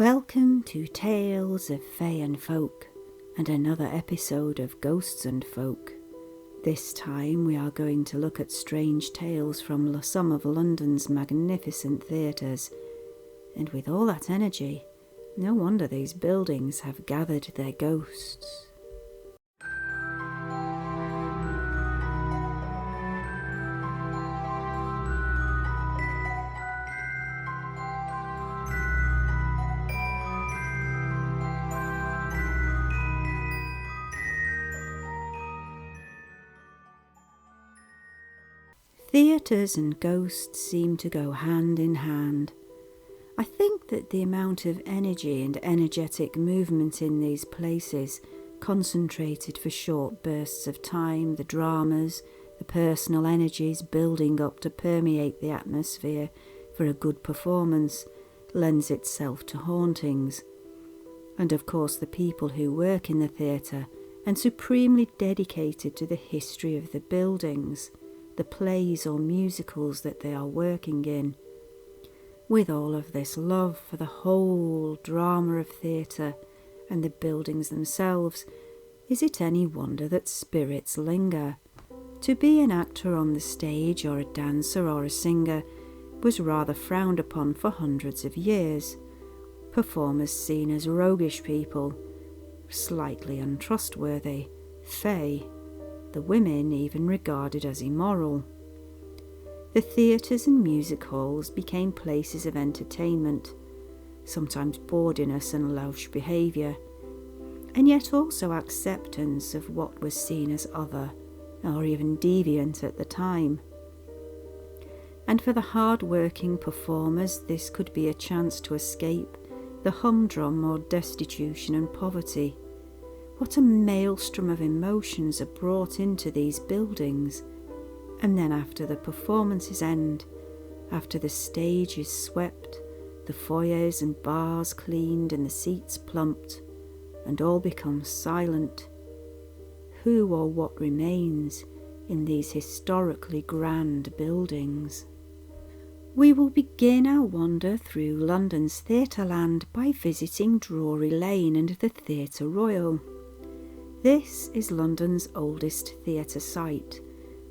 Welcome to Tales of Fae and Folk, and another episode of Ghosts and Folk. This time we are going to look at strange tales from some of London's magnificent theatres. And with all that energy, no wonder these buildings have gathered their ghosts. Theatres and ghosts seem to go hand in hand. I think that the amount of energy and energetic movement in these places, concentrated for short bursts of time, the dramas, the personal energies building up to permeate the atmosphere for a good performance, lends itself to hauntings. And of course the people who work in the theatre and supremely dedicated to the history of the buildings, the plays or musicals that they are working in. With all of this love for the whole drama of theatre and the buildings themselves, is it any wonder that spirits linger? To be an actor on the stage or a dancer or a singer was rather frowned upon for hundreds of years. Performers seen as roguish people, slightly untrustworthy, fey, the women even regarded as immoral. The theatres and music halls became places of entertainment, sometimes bawdiness and louche behaviour, and yet also acceptance of what was seen as other, or even deviant at the time. And for the hard-working performers, this could be a chance to escape the humdrum or destitution and poverty. What a maelstrom of emotions are brought into these buildings. And then after the performances end, after the stage is swept, the foyers and bars cleaned and the seats plumped, and all becomes silent, who or what remains in these historically grand buildings? We will begin our wander through London's theatreland by visiting Drury Lane and the Theatre Royal. This is London's oldest theatre site,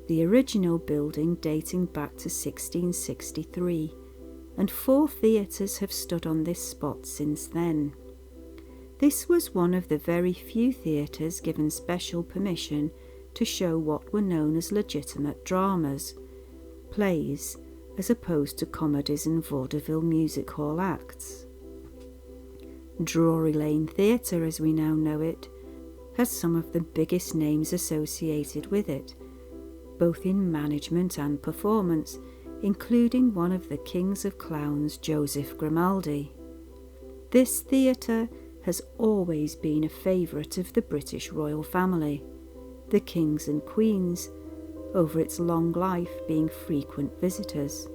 the original building dating back to 1663, and 4 theatres have stood on this spot since then. This was one of the very few theatres given special permission to show what were known as legitimate dramas, plays, as opposed to comedies and vaudeville music hall acts. Drury Lane Theatre, as we now know it, has some of the biggest names associated with it, both in management and performance, including one of the kings of clowns, Joseph Grimaldi. This theatre has always been a favourite of the British royal family, the kings and queens, over its long life being frequent visitors.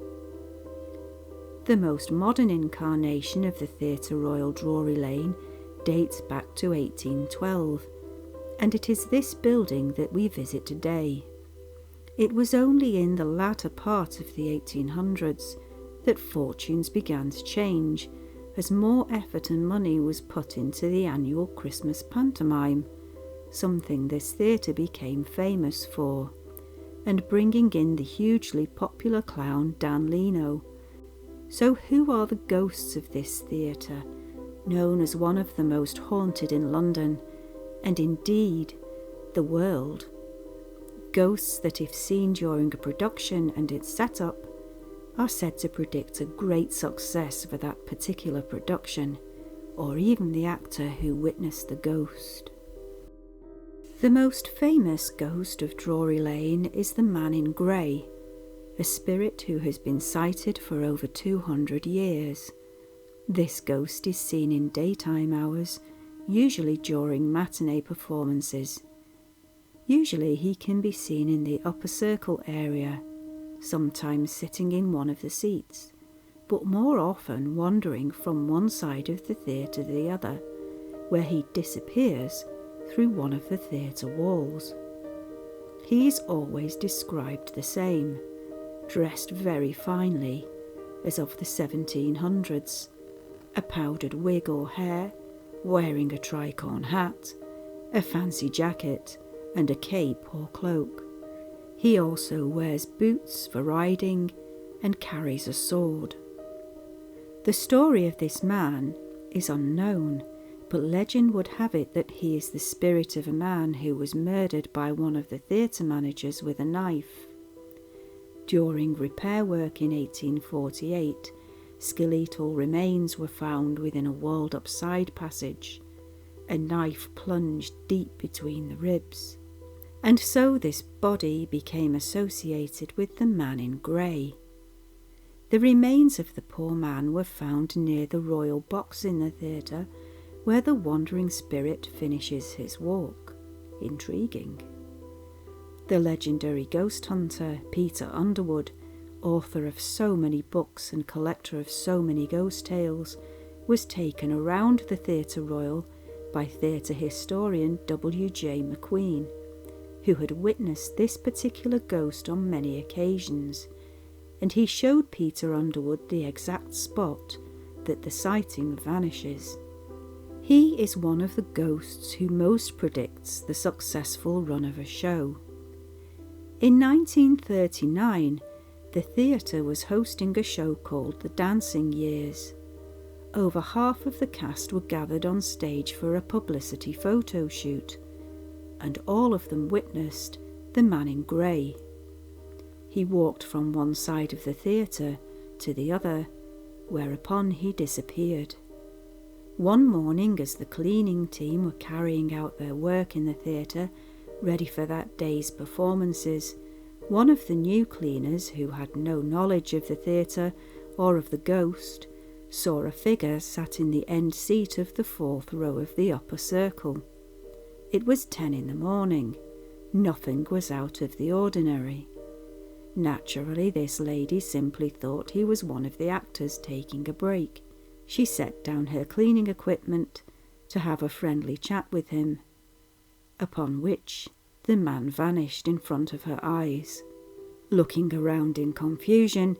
The most modern incarnation of the Theatre Royal Drury Lane dates back to 1812, and it is this building that we visit today. It was only in the latter part of the 1800s that fortunes began to change, as more effort and money was put into the annual Christmas pantomime, something this theatre became famous for, and bringing in the hugely popular clown Dan Leno. So who are the ghosts of this theatre, known as one of the most haunted in London, and indeed the world? Ghosts that, if seen during a production and its setup, are said to predict a great success for that particular production, or even the actor who witnessed the ghost. The most famous ghost of Drury Lane is the Man in Grey, a spirit who has been sighted for over 200 years. This ghost is seen in daytime hours, usually during matinee performances. Usually he can be seen in the upper circle area, sometimes sitting in one of the seats, but more often wandering from one side of the theatre to the other, where he disappears through one of the theatre walls. He is always described the same, dressed very finely, as of the 1700s, a powdered wig or hair, wearing a tricorn hat, a fancy jacket, and a cape or cloak. He also wears boots for riding and carries a sword. The story of this man is unknown, but legend would have it that he is the spirit of a man who was murdered by one of the theatre managers with a knife. During repair work in 1848, skeletal remains were found within a walled-up side passage. A knife plunged deep between the ribs, and so this body became associated with the man in grey. The remains of the poor man were found near the royal box in the theatre, where the wandering spirit finishes his walk. Intriguing. The legendary ghost hunter Peter Underwood, author of so many books and collector of so many ghost tales, was taken around the Theatre Royal by theatre historian W.J. McQueen, who had witnessed this particular ghost on many occasions, and he showed Peter Underwood the exact spot that the sighting vanishes. He is one of the ghosts who most predicts the successful run of a show. In 1939, the theatre was hosting a show called The Dancing Years. Over half of the cast were gathered on stage for a publicity photo shoot, and all of them witnessed the man in grey. He walked from one side of the theatre to the other, whereupon he disappeared. One morning, as the cleaning team were carrying out their work in the theatre, ready for that day's performances, one of the new cleaners, who had no knowledge of the theatre or of the ghost, saw a figure sat in the end seat of the fourth row of the upper circle. It was 10 in the morning. Nothing was out of the ordinary. Naturally, this lady simply thought he was one of the actors taking a break. She set down her cleaning equipment to have a friendly chat with him, upon which the man vanished in front of her eyes. Looking around in confusion,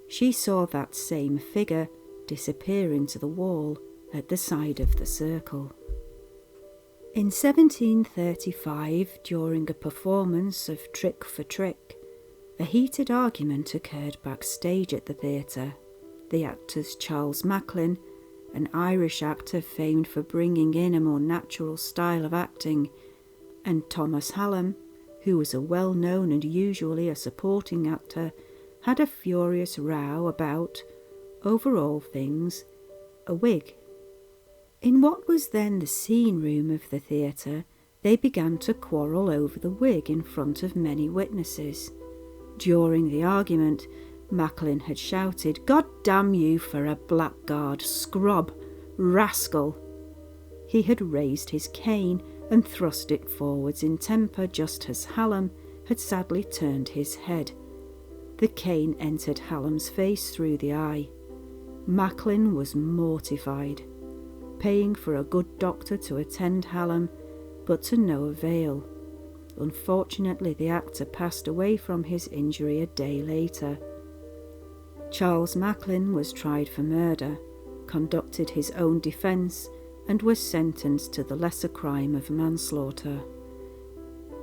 she saw that same figure disappear into the wall at the side of the circle. In 1735, during a performance of Trick for Trick, a heated argument occurred backstage at the theatre. The actors Charles Macklin, an Irish actor famed for bringing in a more natural style of acting, and Thomas Hallam, who was a well-known and usually a supporting actor, had a furious row about, over all things, a wig. In what was then the scene room of the theatre, they began to quarrel over the wig in front of many witnesses. During the argument, Macklin had shouted, "God damn you for a blackguard, scrub, rascal!" He had raised his cane and thrust it forwards in temper, just as Hallam had sadly turned his head. The cane entered Hallam's face through the eye. Macklin was mortified, paying for a good doctor to attend Hallam, but to no avail. Unfortunately, the actor passed away from his injury a day later. Charles Macklin was tried for murder, conducted his own defence, and was sentenced to the lesser crime of manslaughter.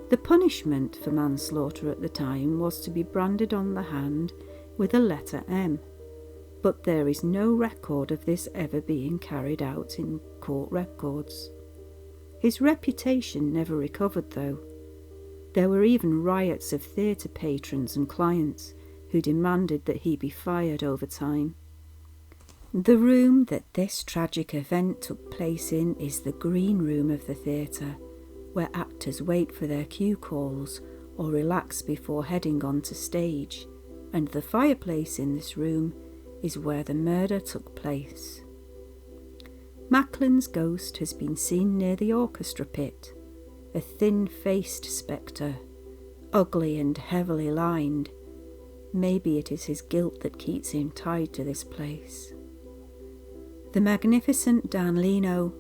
The punishment for manslaughter at the time was to be branded on the hand with a letter M, but there is no record of this ever being carried out in court records. His reputation never recovered, though. There were even riots of theatre patrons and clients who demanded that he be fired over time. The room that this tragic event took place in is the green room of the theatre, where actors wait for their cue calls or relax before heading onto stage, and the fireplace in this room is where the murder took place. Macklin's ghost has been seen near the orchestra pit, a thin-faced spectre, ugly and heavily lined. Maybe it is his guilt that keeps him tied to this place. The magnificent Dan Leno,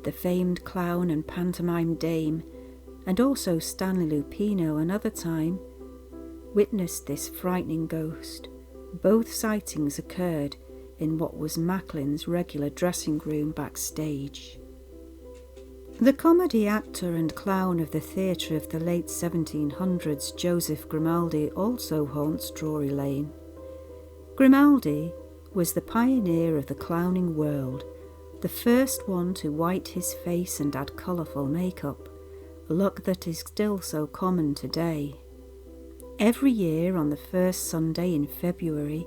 the famed clown and pantomime dame, and also Stanley Lupino another time, witnessed this frightening ghost. Both sightings occurred in what was Macklin's regular dressing room backstage. The comedy actor and clown of the theatre of the late 1700s, Joseph Grimaldi, also haunts Drury Lane. Grimaldi was the pioneer of the clowning world, the first one to white his face and add colourful makeup, a look that is still so common today. Every year on the first Sunday in February,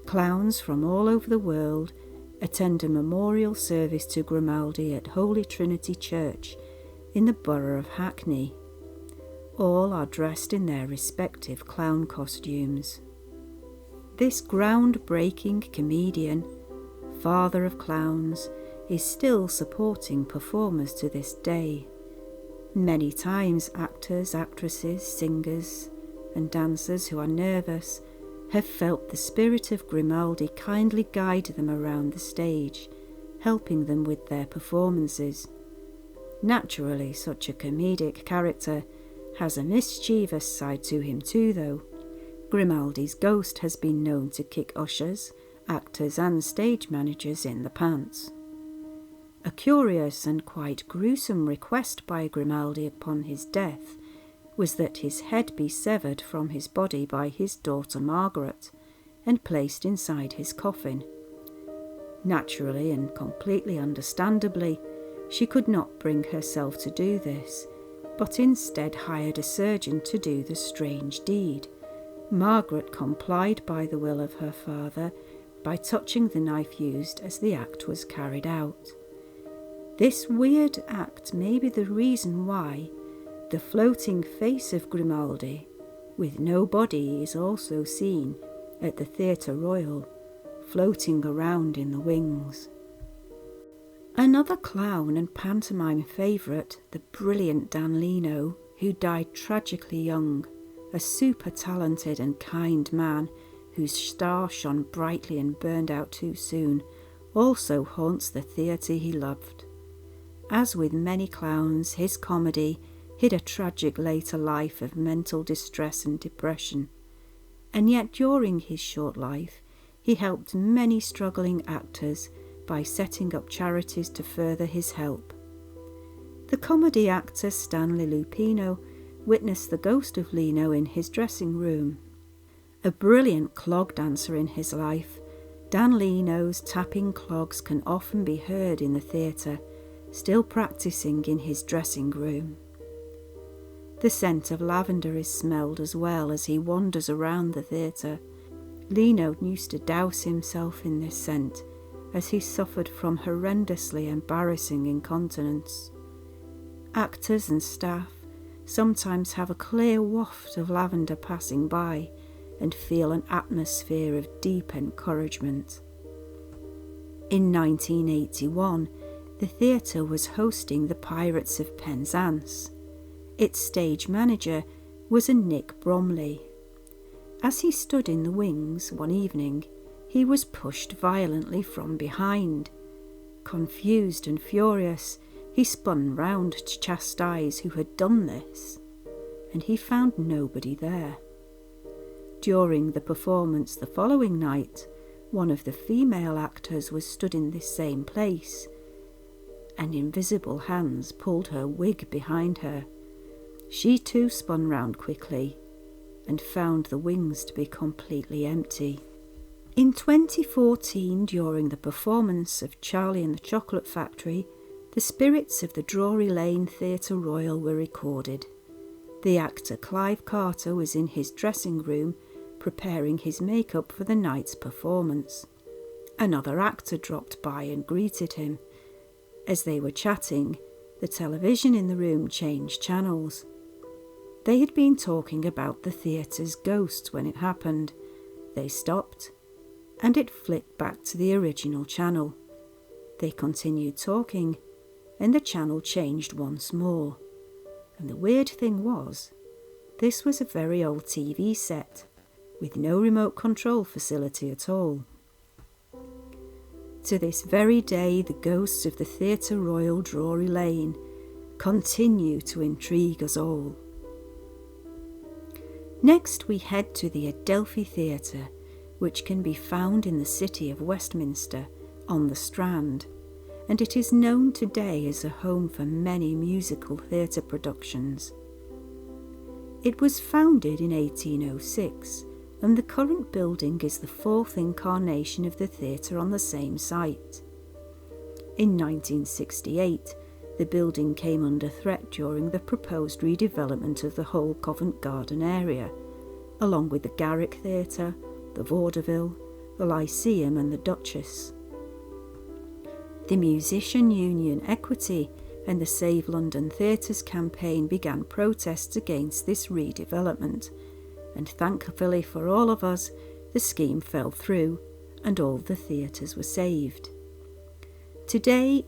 clowns from all over the world attend a memorial service to Grimaldi at Holy Trinity Church in the borough of Hackney. All are dressed in their respective clown costumes. This groundbreaking comedian, father of clowns, is still supporting performers to this day. Many times actors, actresses, singers and dancers who are nervous have felt the spirit of Grimaldi kindly guide them around the stage, helping them with their performances. Naturally, such a comedic character has a mischievous side to him too, though. Grimaldi's ghost has been known to kick ushers, actors and stage managers in the pants. A curious and quite gruesome request by Grimaldi upon his death was that his head be severed from his body by his daughter Margaret and placed inside his coffin. Naturally and completely understandably, she could not bring herself to do this, but instead hired a surgeon to do the strange deed. Margaret complied by the will of her father by touching the knife used as the act was carried out. This weird act may be the reason why the floating face of Grimaldi, with no body, is also seen at the Theatre Royal, floating around in the wings. Another clown and pantomime favourite, the brilliant Dan Leno, who died tragically young, a super talented and kind man whose star shone brightly and burned out too soon, also haunts the theatre he loved. As with many clowns, his comedy hid a tragic later life of mental distress and depression, and yet during his short life he helped many struggling actors by setting up charities to further his help. The comedy actor Stanley Lupino witnessed the ghost of Leno in his dressing room. A brilliant clog dancer in his life, Dan Leno's tapping clogs can often be heard in the theatre, still practising in his dressing room. The scent of lavender is smelled as well as he wanders around the theatre. Leno used to douse himself in this scent as he suffered from horrendously embarrassing incontinence. Actors and staff sometimes have a clear waft of lavender passing by and feel an atmosphere of deep encouragement. In 1981, the theatre was hosting the Pirates of Penzance. Its stage manager was a Nick Bromley. As he stood in the wings one evening, he was pushed violently from behind. Confused and furious, he spun round to chastise who had done this, and he found nobody there. During the performance the following night, one of the female actors was stood in this same place, and invisible hands pulled her wig behind her. She too spun round quickly and found the wings to be completely empty. In 2014, during the performance of Charlie and the Chocolate Factory, the spirits of the Drury Lane Theatre Royal were recorded. The actor Clive Carter was in his dressing room preparing his makeup for the night's performance. Another actor dropped by and greeted him. As they were chatting, the television in the room changed channels. They had been talking about the theatre's ghosts when it happened. They stopped, and it flicked back to the original channel. They continued talking, and the channel changed once more. And the weird thing was, this was a very old TV set, with no remote control facility at all. To this very day, the ghosts of the Theatre Royal Drury Lane continue to intrigue us all. Next we head to the Adelphi Theatre, which can be found in the city of Westminster on the Strand, and it is known today as a home for many musical theatre productions. It was founded in 1806, and the current building is the fourth incarnation of the theatre on the same site. In 1968, the building came under threat during the proposed redevelopment of the whole Covent Garden area, along with the Garrick Theatre, the Vaudeville, the Lyceum and the Duchess. The Musician Union Equity and the Save London Theatres campaign began protests against this redevelopment, and thankfully for all of us, the scheme fell through and all the theatres were saved. Today,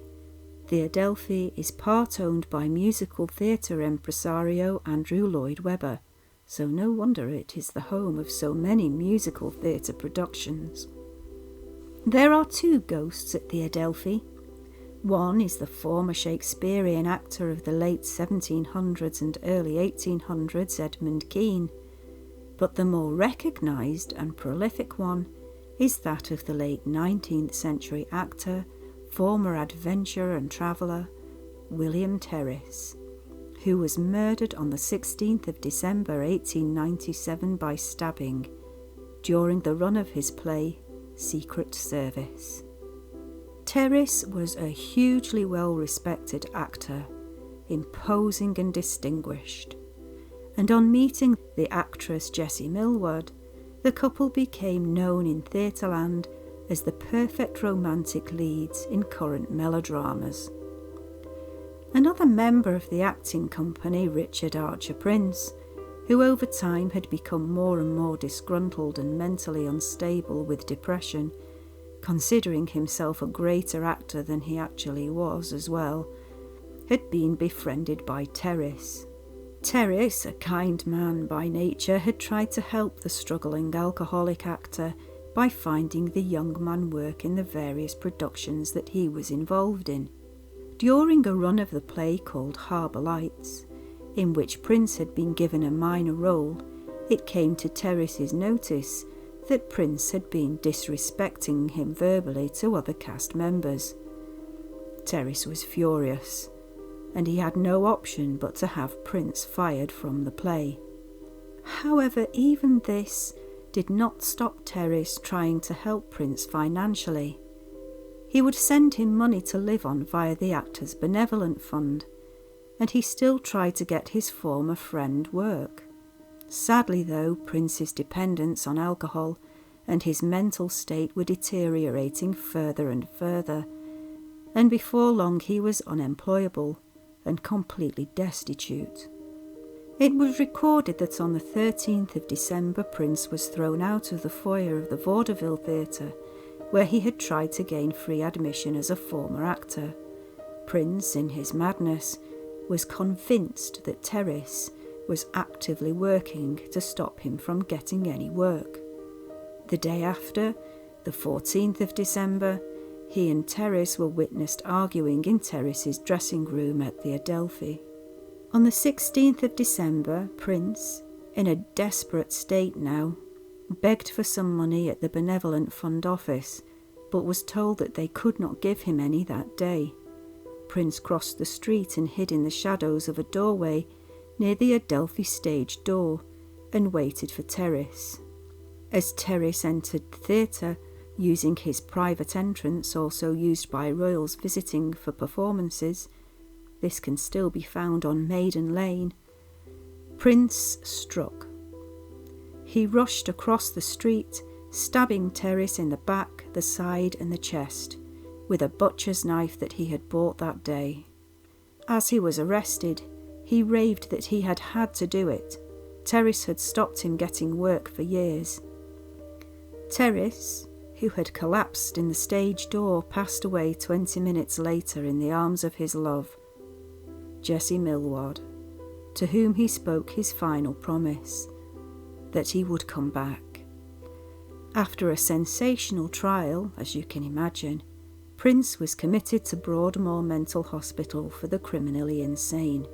the Adelphi is part owned by musical theatre impresario Andrew Lloyd Webber, so no wonder it is the home of so many musical theatre productions. There are two ghosts at the Adelphi. One is the former Shakespearean actor of the late 1700s and early 1800s, Edmund Kean, but the more recognised and prolific one is that of the late 19th century actor, former adventurer and traveller, William Terriss, who was murdered on the 16th of December 1897 by stabbing during the run of his play Secret Service. Terriss was a hugely well-respected actor, imposing and distinguished, and on meeting the actress Jessie Millward, the couple became known in theatreland as the perfect romantic leads in current melodramas. Another member of the acting company, Richard Archer Prince, who over time had become more and more disgruntled and mentally unstable with depression, considering himself a greater actor than he actually was as well, had been befriended by Terriss. Terriss, a kind man by nature, had tried to help the struggling alcoholic actor by finding the young man work in the various productions that he was involved in. During a run of the play called Harbour Lights, in which Prince had been given a minor role, it came to Terriss's notice that Prince had been disrespecting him verbally to other cast members. Terriss was furious, and he had no option but to have Prince fired from the play. However, even this did not stop Terriss trying to help Prince financially. He would send him money to live on via the Actors' Benevolent Fund, and he still tried to get his former friend work. Sadly though, Prince's dependence on alcohol and his mental state were deteriorating further and further, and before long he was unemployable and completely destitute. It was recorded that on the 13th of December Prince was thrown out of the foyer of the Vaudeville Theatre, where he had tried to gain free admission as a former actor. Prince, in his madness, was convinced that Terriss was actively working to stop him from getting any work. The day after, the 14th of December, he and Terriss were witnessed arguing in Terriss's dressing room at the Adelphi. On the 16th of December, Prince, in a desperate state now, begged for some money at the Benevolent Fund office, but was told that they could not give him any that day. Prince crossed the street and hid in the shadows of a doorway near the Adelphi stage door and waited for Terriss. As Terriss entered the theatre, using his private entrance also used by royals visiting for performances, this can still be found on Maiden Lane, Prince struck. He rushed across the street, stabbing Terriss in the back, the side and the chest, with a butcher's knife that he had bought that day. As he was arrested, he raved that he had had to do it. Terriss had stopped him getting work for years. Terriss, who had collapsed in the stage door, passed away 20 minutes later in the arms of his love, Jessie Millward, to whom he spoke his final promise, that he would come back. After a sensational trial, as you can imagine, Prince was committed to Broadmoor Mental Hospital for the criminally insane,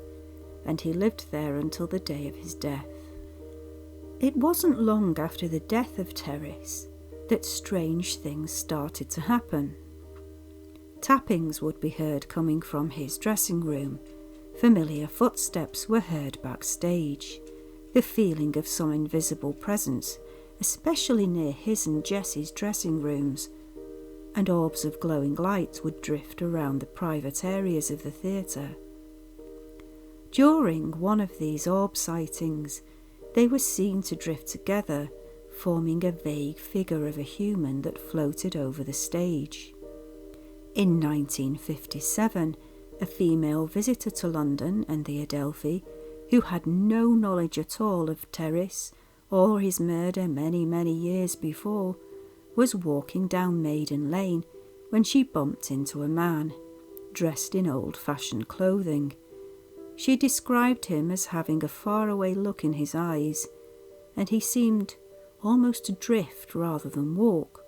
and he lived there until the day of his death. It wasn't long after the death of Terriss that strange things started to happen. Tappings would be heard coming from his dressing room. Familiar footsteps were heard backstage. The feeling of some invisible presence, especially near his and Jessie's dressing rooms, and orbs of glowing light would drift around the private areas of the theatre. During one of these orb sightings, they were seen to drift together, forming a vague figure of a human that floated over the stage. In 1957, a female visitor to London and the Adelphi, who had no knowledge at all of Terriss or his murder many years before, was walking down Maiden Lane when she bumped into a man, dressed in old-fashioned clothing. She described him as having a faraway look in his eyes, and he seemed almost to drift rather than walk.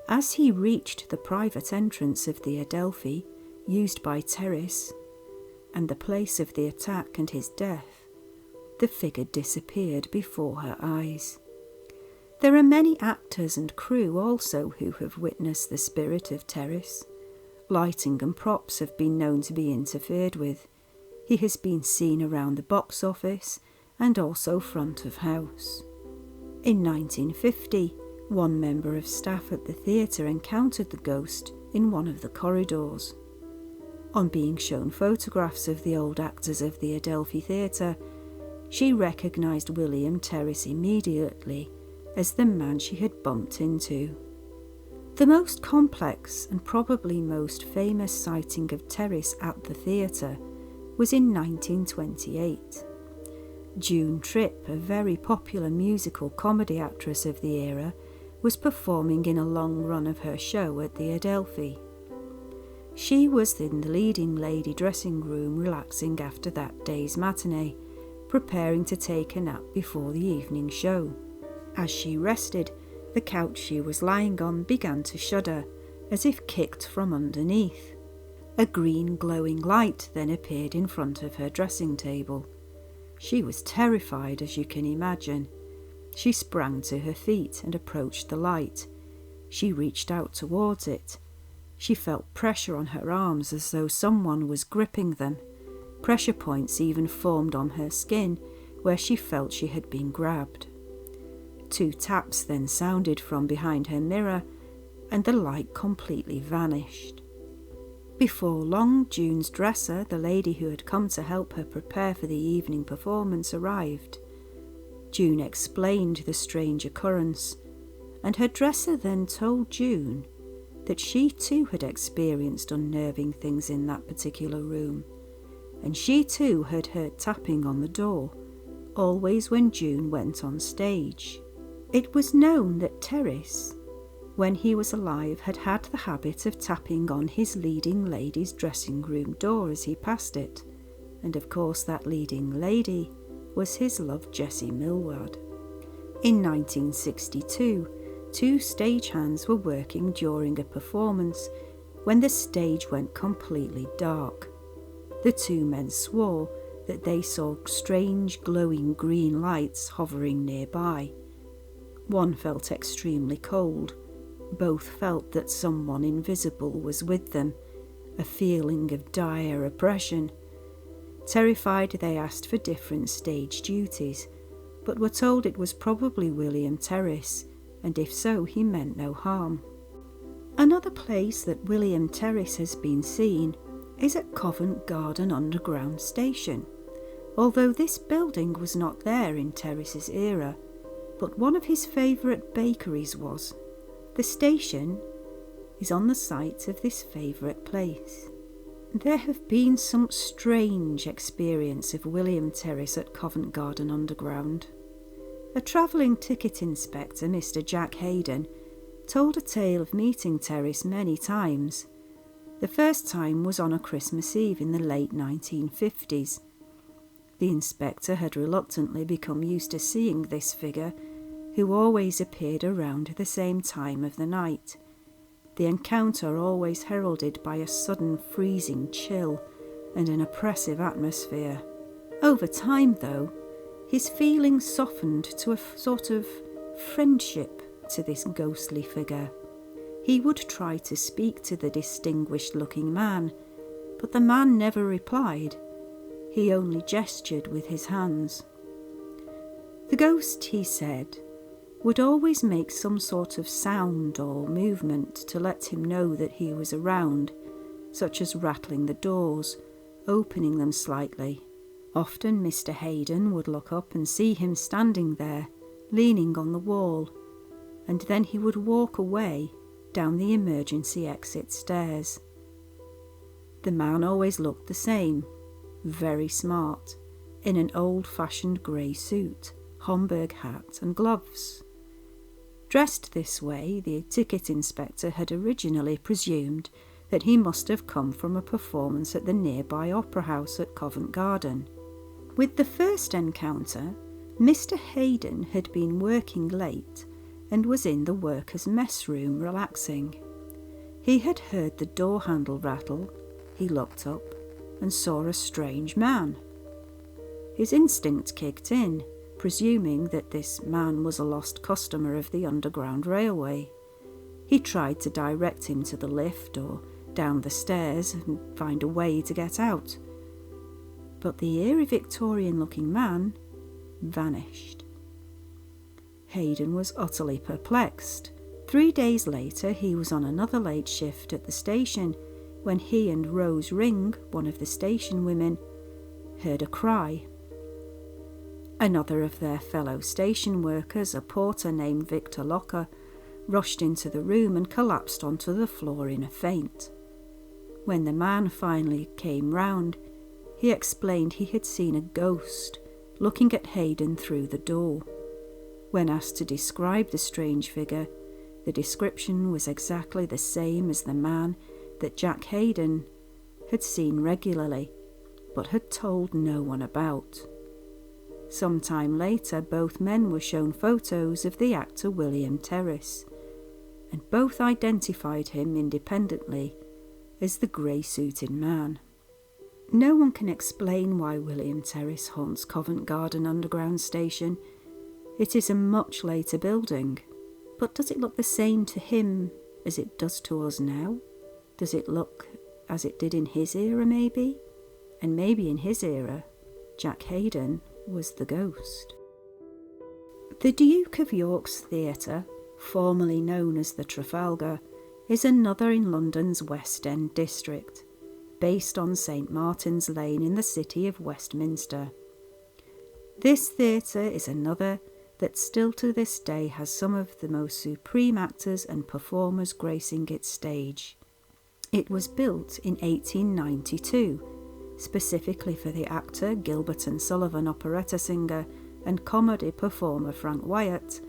As he reached the private entrance of the Adelphi, used by Terriss, and the place of the attack and his death, the figure disappeared before her eyes. There are many actors and crew also who have witnessed the spirit of Terriss. Lighting and props have been known to be interfered with. He has been seen around the box office and also front of house. In 1950, one member of staff at the theatre encountered the ghost in one of the corridors. On being shown photographs of the old actors of the Adelphi Theatre, she recognised William Terriss immediately as the man she had bumped into. The most complex and probably most famous sighting of Terriss at the theatre was in 1928. June Tripp, a very popular musical comedy actress of the era, was performing in a long run of her show at the Adelphi. She was in the leading lady dressing room relaxing after that day's matinee, preparing to take a nap before the evening show. As she rested, the couch she was lying on began to shudder, as if kicked from underneath. A green glowing light then appeared in front of her dressing table. She was terrified, as you can imagine. She sprang to her feet and approached the light. She reached out towards it. She felt pressure on her arms as though someone was gripping them. Pressure points even formed on her skin where she felt she had been grabbed. 2 taps then sounded from behind her mirror, and the light completely vanished. Before long, June's dresser, the lady who had come to help her prepare for the evening performance, arrived. June explained the strange occurrence, and her dresser then told June that she too had experienced unnerving things in that particular room, and she too had heard tapping on the door, always when June went on stage. It was known that Terriss, when he was alive, had had the habit of tapping on his leading lady's dressing room door as he passed it, and of course that leading lady was his love Jessie Millward. In 1962, 2 stagehands were working during a performance when the stage went completely dark. The 2 men swore that they saw strange glowing green lights hovering nearby. One felt extremely cold. Both felt that someone invisible was with them, a feeling of dire oppression. Terrified, they asked for different stage duties, but were told it was probably William Terriss, and if so, he meant no harm. Another place that William Terriss has been seen is at Covent Garden Underground Station, although this building was not there in Terriss's era, but one of his favourite bakeries was. The station is on the site of this favourite place. There have been some strange experience of William Terriss at Covent Garden Underground. A travelling ticket inspector, Mr. Jack Hayden, told a tale of meeting Terriss many times. The first time was on a Christmas Eve in the late 1950s. The inspector had reluctantly become used to seeing this figure, who always appeared around the same time of the night. The encounter always heralded by a sudden freezing chill and an oppressive atmosphere. Over time, though, his feelings softened to a sort of friendship to this ghostly figure. He would try to speak to the distinguished-looking man, but the man never replied. He only gestured with his hands. The ghost, he said, would always make some sort of sound or movement to let him know that he was around, such as rattling the doors, opening them slightly. Often Mr. Hayden would look up and see him standing there, leaning on the wall, and then he would walk away down the emergency exit stairs. The man always looked the same, very smart, in an old-fashioned grey suit, Homburg hat and gloves. Dressed this way, the ticket inspector had originally presumed that he must have come from a performance at the nearby opera house at Covent Garden. With the first encounter, Mr. Hayden had been working late and was in the workers' mess room relaxing. He had heard the door handle rattle. He looked up and saw a strange man. His instinct kicked in, presuming that this man was a lost customer of the Underground Railway. He tried to direct him to the lift or down the stairs and find a way to get out. But the eerie Victorian-looking man vanished. Hayden was utterly perplexed. 3 days later, he was on another late shift at the station when he and Rose Ring, one of the station women, heard a cry. Another of their fellow station workers, a porter named Victor Locker, rushed into the room and collapsed onto the floor in a faint. When the man finally came round, he explained he had seen a ghost looking at Hayden through the door. When asked to describe the strange figure, the description was exactly the same as the man that Jack Hayden had seen regularly, but had told no one about. Some time later, both men were shown photos of the actor William Terriss, and both identified him independently as the grey-suited man. No one can explain why William Terriss haunts Covent Garden Underground Station. It is a much later building, but does it look the same to him as it does to us now? Does it look as it did in his era, maybe? And maybe in his era, Jack Hayden was the ghost. The Duke of York's Theatre, formerly known as the Trafalgar, is another in London's West End district, based on St. Martin's Lane in the city of Westminster. This theatre is another that still to this day has some of the most supreme actors and performers gracing its stage. It was built in 1892, specifically for the actor Gilbert and Sullivan operetta singer and comedy performer Frank Wyatt,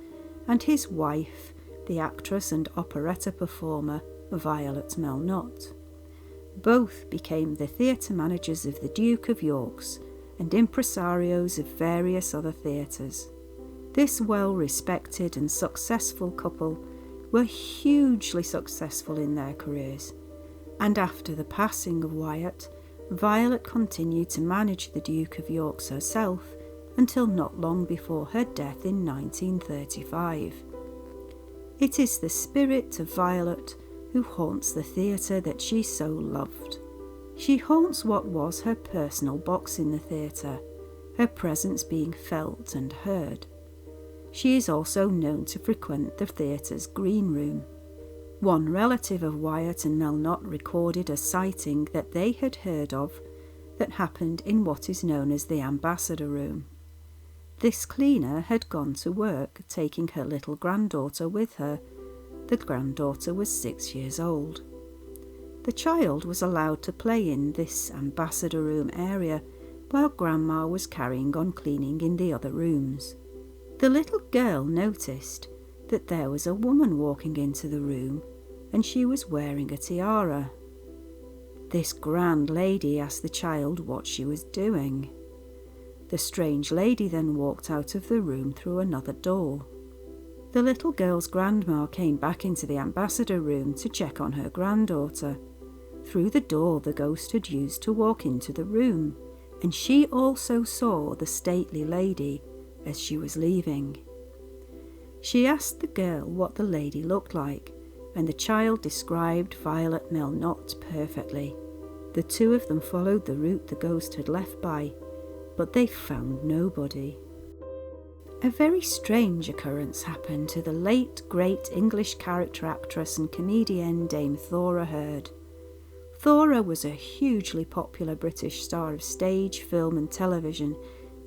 and his wife, the actress and operetta performer Violette Melnotte. Both became the theatre managers of the Duke of York's and impresarios of various other theatres. This well-respected and successful couple were hugely successful in their careers, and after the passing of Wyatt, Violette continued to manage the Duke of York's herself until not long before her death in 1935. It is the spirit of Violette who haunts the theatre that she so loved. She haunts what was her personal box in the theatre, her presence being felt and heard. She is also known to frequent the theatre's green room. One relative of Wyatt and Melnotte recorded a sighting that they had heard of that happened in what is known as the Ambassador Room. This cleaner had gone to work, taking her little granddaughter with her. The granddaughter was 6 years old. The child was allowed to play in this Ambassador Room area while Grandma was carrying on cleaning in the other rooms. The little girl noticed that there was a woman walking into the room and she was wearing a tiara. This grand lady asked the child what she was doing. The strange lady then walked out of the room through another door. The little girl's grandma came back into the Ambassador Room to check on her granddaughter. Through the door the ghost had used to walk into the room, and she also saw the stately lady as she was leaving. She asked the girl what the lady looked like, and the child described Violette Melnotte perfectly. The two of them followed the route the ghost had left by, but they found nobody. A very strange occurrence happened to the late great English character actress and comedienne Dame Thora Hird. Thora was a hugely popular British star of stage, film and television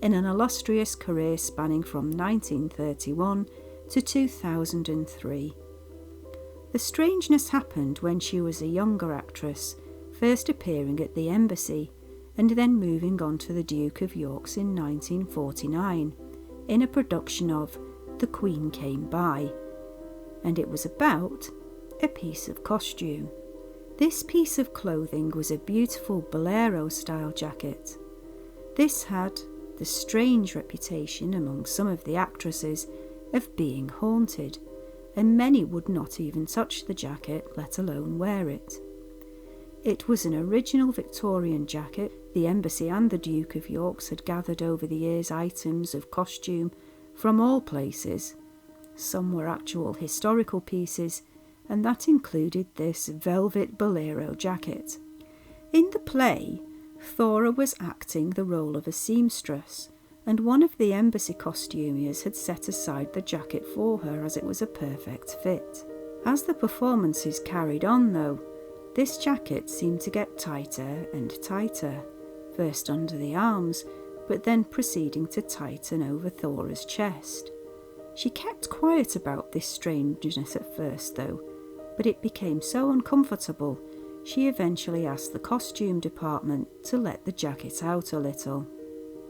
in an illustrious career spanning from 1931 to 2003. The strangeness happened when she was a younger actress, first appearing at the Embassy and then moving on to the Duke of York's in 1949 in a production of The Queen Came By, and it was about a piece of costume. This piece of clothing was a beautiful bolero-style jacket. This had the strange reputation among some of the actresses of being haunted, and many would not even touch the jacket, let alone wear it. It was an original Victorian jacket. The Embassy and the Duke of York's had gathered over the years items of costume from all places. Some were actual historical pieces, and that included this velvet bolero jacket. In the play, Thora was acting the role of a seamstress, and one of the Embassy costumiers had set aside the jacket for her as it was a perfect fit. As the performances carried on, though, this jacket seemed to get tighter and tighter, first under the arms, but then proceeding to tighten over Thora's chest. She kept quiet about this strangeness at first, though, but it became so uncomfortable, she eventually asked the costume department to let the jacket out a little.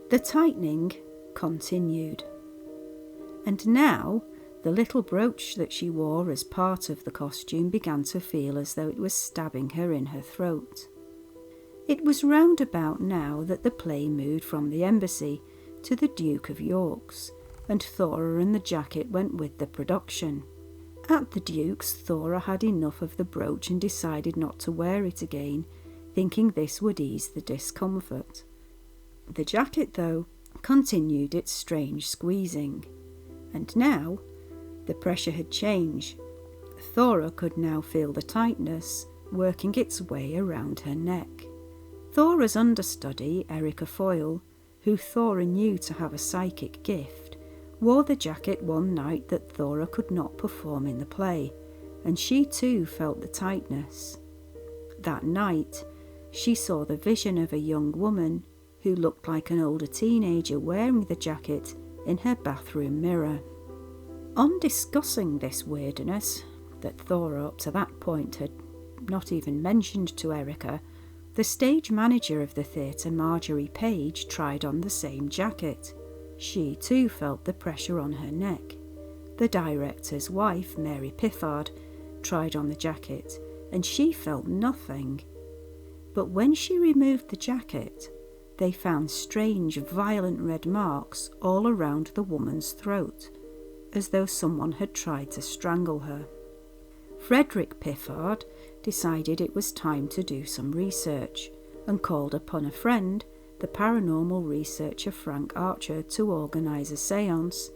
The tightening continued, and now the little brooch that she wore as part of the costume began to feel as though it was stabbing her in her throat. It was round about now that the play moved from the Embassy to the Duke of York's, and Thora and the jacket went with the production. At the Duke's, Thora had enough of the brooch and decided not to wear it again, thinking this would ease the discomfort. The jacket, though, continued its strange squeezing, and now the pressure had changed. Thora could now feel the tightness working its way around her neck. Thora's understudy, Erica Foyle, who Thora knew to have a psychic gift, wore the jacket one night that Thora could not perform in the play, and she too felt the tightness. That night, she saw the vision of a young woman who looked like an older teenager wearing the jacket in her bathroom mirror. On discussing this weirdness, that Thora up to that point had not even mentioned to Erica, the stage manager of the theatre, Marjorie Page, tried on the same jacket. She too felt the pressure on her neck. The director's wife, Mary Piffard, tried on the jacket, and she felt nothing. But when she removed the jacket, they found strange, violent red marks all around the woman's throat, as though someone had tried to strangle her. Frederick Piffard decided it was time to do some research and called upon a friend, the paranormal researcher Frank Archer, to organise a séance,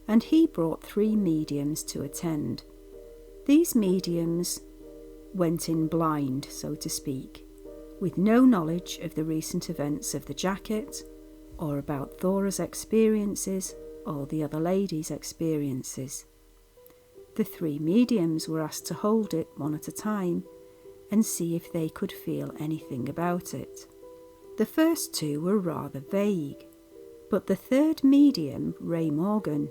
and he brought 3 mediums to attend. These mediums went in blind, so to speak, with no knowledge of the recent events of the jacket, or about Thora's experiences, or the other ladies' experiences. The 3 mediums were asked to hold it one at a time and see if they could feel anything about it. The first 2 were rather vague, but the 3rd medium, Ray Morgan,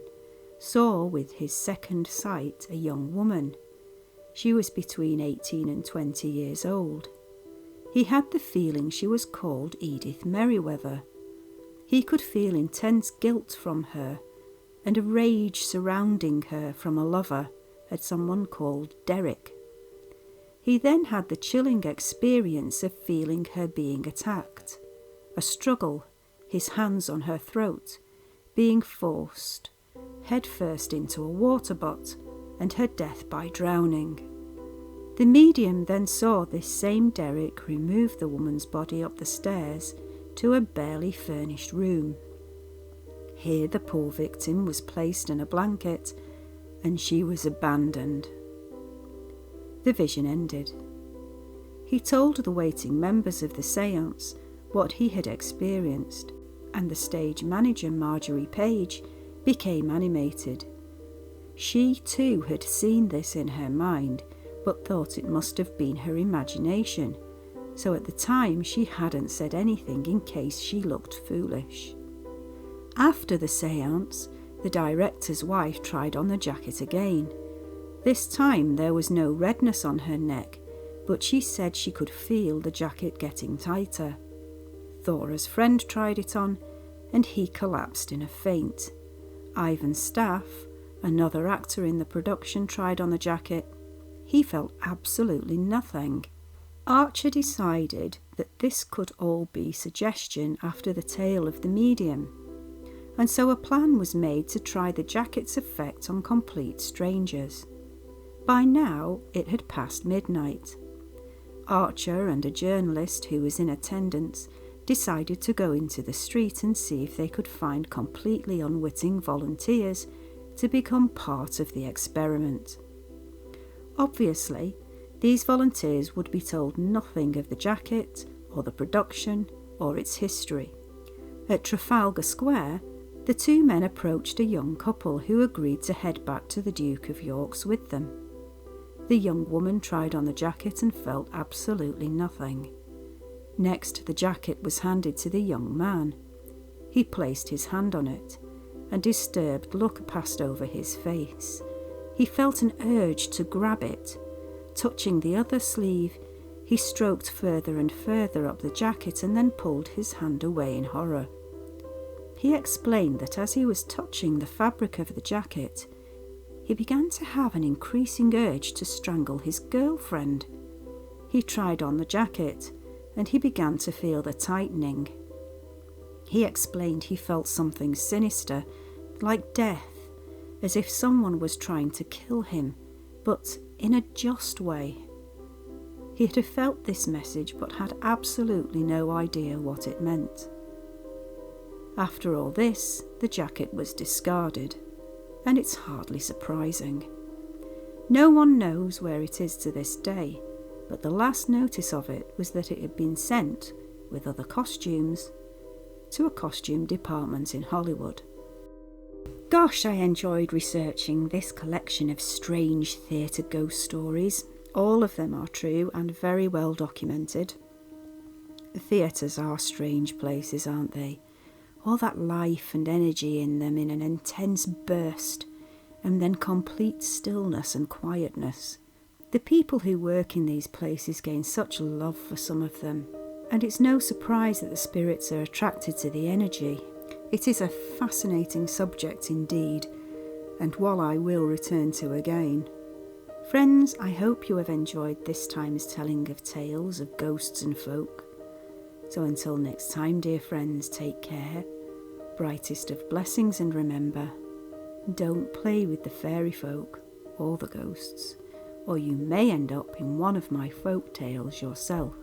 saw with his second sight a young woman. She was between 18 and 20 years old. He had the feeling she was called Edith Merriweather. He could feel intense guilt from her and a rage surrounding her from a lover, at someone called Derek. He then had the chilling experience of feeling her being attacked, a struggle, his hands on her throat, being forced headfirst into a water butt, and her death by drowning. The medium then saw this same Derek remove the woman's body up the stairs to a barely furnished room. Here the poor victim was placed in a blanket and she was abandoned. The vision ended. He told the waiting members of the séance what he had experienced, and the stage manager, Marjorie Page, became animated. She too had seen this in her mind, but thought it must have been her imagination, so at the time she hadn't said anything in case she looked foolish. After the séance, the director's wife tried on the jacket again. This time there was no redness on her neck, but she said she could feel the jacket getting tighter. Thora's friend tried it on, and he collapsed in a faint. Ivan Staff, another actor in the production, tried on the jacket. He felt absolutely nothing. Archer decided that this could all be suggestion after the tale of the medium, and so a plan was made to try the jacket's effect on complete strangers. By now it had passed midnight. Archer and a journalist who was in attendance decided to go into the street and see if they could find completely unwitting volunteers to become part of the experiment. Obviously, these volunteers would be told nothing of the jacket, or the production, or its history. At Trafalgar Square, the two men approached a young couple who agreed to head back to the Duke of York's with them. The young woman tried on the jacket and felt absolutely nothing. Next, the jacket was handed to the young man. He placed his hand on it. A disturbed look passed over his face. He felt an urge to grab it. Touching the other sleeve, he stroked further and further up the jacket and then pulled his hand away in horror. He explained that as he was touching the fabric of the jacket, he began to have an increasing urge to strangle his girlfriend. He tried on the jacket, and he began to feel the tightening. He explained he felt something sinister, like death, as if someone was trying to kill him, but in a just way. He had felt this message but had absolutely no idea what it meant. After all this, the jacket was discarded, and it's hardly surprising. No one knows where it is to this day, but the last notice of it was that it had been sent, with other costumes, to a costume department in Hollywood. Gosh, I enjoyed researching this collection of strange theatre ghost stories. All of them are true and very well documented. Theatres are strange places, aren't they? All that life and energy in them in an intense burst, and then complete stillness and quietness. The people who work in these places gain such love for some of them, and it's no surprise that the spirits are attracted to the energy. It is a fascinating subject indeed, and one I will return to again. Friends, I hope you have enjoyed this time's telling of tales of ghosts and folk. So until next time, dear friends, take care. Brightest of blessings, and remember, don't play with the fairy folk or the ghosts, or you may end up in one of my folk tales yourself.